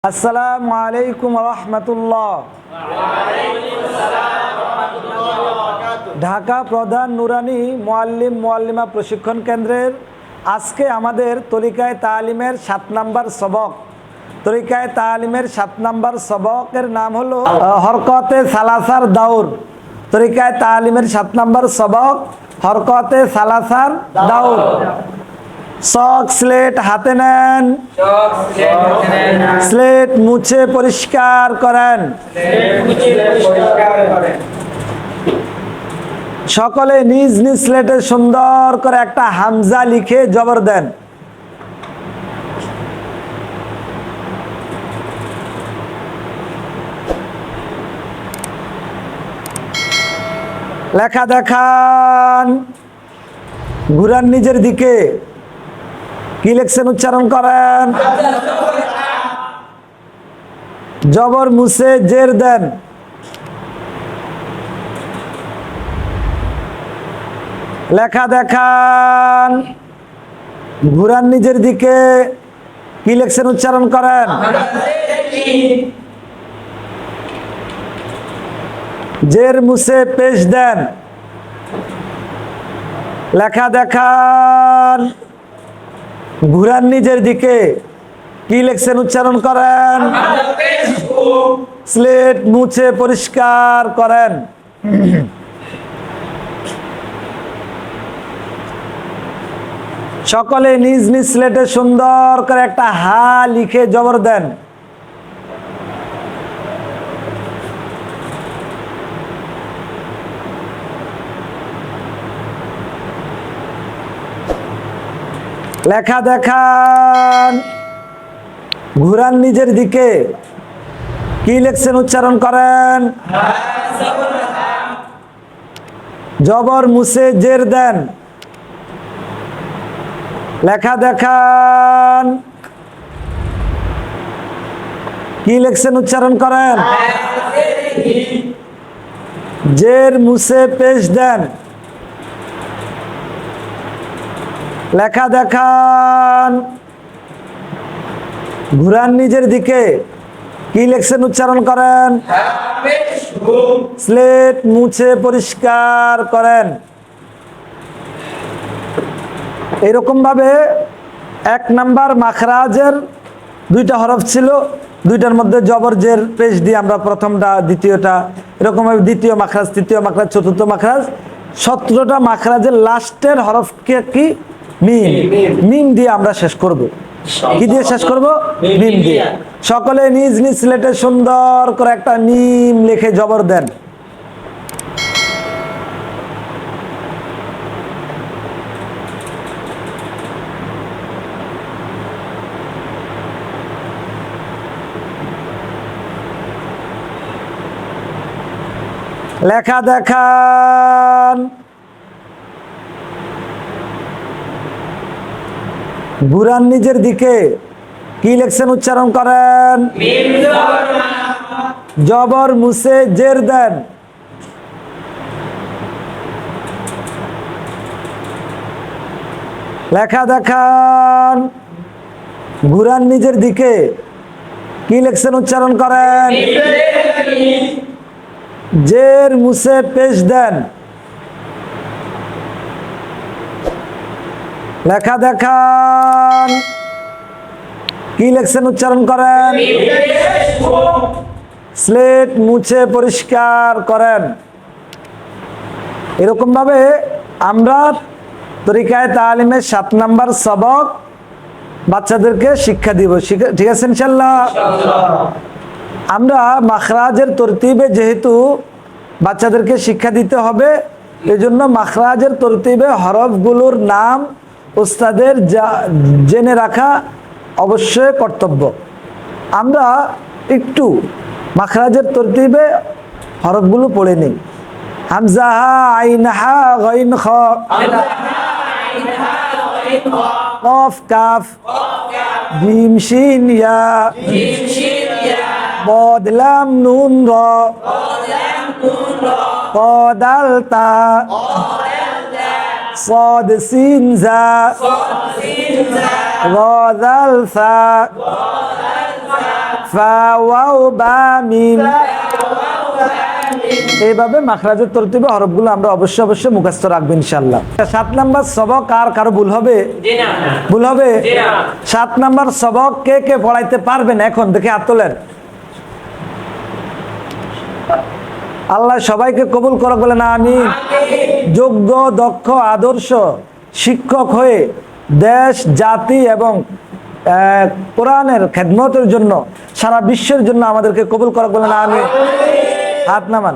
আসসালামু আলাইকুম রহমতুল্লাহ। ঢাকা প্রধান নুরানি মুআল্লিম মুআল্লিমা প্রশিক্ষণ কেন্দ্রের আজকে আমাদের তরিকায়ে তালিমের 7 নম্বর সবক। তরিকায়ে তালিমের 7 নম্বর সবকের নাম হলো হরকতে সালাসার দাউর। তরিকায়ে তালিমের 7 নম্বর সবক হরকতে সালাসার দাউর। চক স্লেট হাতে নেন, স্লেট মুছে পরিষ্কার করেন। সকলে নিজ নিজ স্লেটে সুন্দর করে একটা হামজা লিখে জবর দেন। লেখা দেখান, ঘুরান নিজের দিকে। কি লিখছেন উচ্চারণ করেন। জবর মুছে জের দেন। লেখা দেখান, ঘুরান নিজের দিকে। কি লিখছেন উচ্চারণ করেন। জের মুছে পেশ দেন। লেখা দেখান, ঘুরান নিজের দিকে। কি লিখছেন উচ্চারণ করেন। স্লেট মুছে পরিষ্কার করেন। সকলে নিজ নিজ স্লেটে সুন্দর করে একটা হা লিখে জবর দেন। লেখা দেখান, ঘুরান নিজের দিকে। কি লিখছেন উচ্চারণ করেন। জবর মুছে জের দেন। লেখা দেখান, কি লিখছেন উচ্চারণ করেন। জের মুছে পেশ দেন। লেখা দেখান, ঘুরান নিজের দিকে। কি লিখছেন উচ্চারণ করেন। স্লেট মুছে পরিষ্কার করেন। এরকম ভাবে 1 নাম্বার মাখরাজের 2টা হরফ ছিল, 2টার মধ্যে জবর জের পেশ দিয়ে আমরা প্রথমটা দ্বিতীয়টা, এরকম ভাবে দ্বিতীয় মাখরাজ, তৃতীয় মাখরাজ, চতুর্থ মাখরাজ, 17টা মাখরাজের লাস্টের হরফকে কি মিম। মিম দিয়ে আমরা শেষ করব। কি দিয়ে শেষ করব। মিম দিয়ে। সকলে নিজ নিজ স্লেটে সুন্দর করে একটা মিম লিখে জবর দেন। লেখা দেখান, ঘুরান নিজের দিকে। কি লিখছেন উচ্চারণ করেন। জবর মুছে জের দেন। লেখা দেখান, ঘুরান নিজের দিকে। কি লিখছেন উচ্চারণ করেন। জের মুছে পেশ দেন। লেখা দেখান, কি লিখছেন উচ্চারণ করেন। স্লেট মুছে পরিষ্কার করেন। এরকম ভাবে আমরা তরিকায়ে তালিমের 7 নম্বর সবক বাচ্চাদেরকে শিক্ষা দিব। ঠিক আছে ইনশাআল্লাহ। আমরা মাখরাজের তরতিবে যেহেতু বাচ্চাদেরকে শিক্ষা দিতে হবে, এজন্য মাখরাজের তরতিবে হরফগুলোর নাম উস্তাদের জেনে রাখা অবশ্যই কর্তব্য। আমরা একটু মাখরাজের তরতিবে হরফগুলো পড়ে নিই। হামজা হা, আইন হা, গাইন খ, কফ কাফ, জিম শিন ইয়া, বদ লাম নুন র, ক দাল তা, صاد سين زا ظا ذال ثا ফা ওয়াও বা মিম। এইভাবে মাখরাজের তরতিবে হরফগুলো আমরা অবশ্যই মুখস্থ রাখবো ইনশাআল্লাহ। 7 নাম্বার সবক আর কারো ভুল হবে? ভুল হবে? 7 নাম্বার সবক কে কে পড়াইতে পারবেন এখন দেখে হাত তোলেন। আল্লাহ সবাইকে কবুল করুক, বলেন আমিন। যোগ্য, দক্ষ, আদর্শ শিক্ষক হয়ে দেশ, জাতি এবং কোরআনের খেদমতের জন্য, সারা বিশ্বের জন্য আমাদেরকে কবুল করুক, বলেন আমিন। হাত নামান।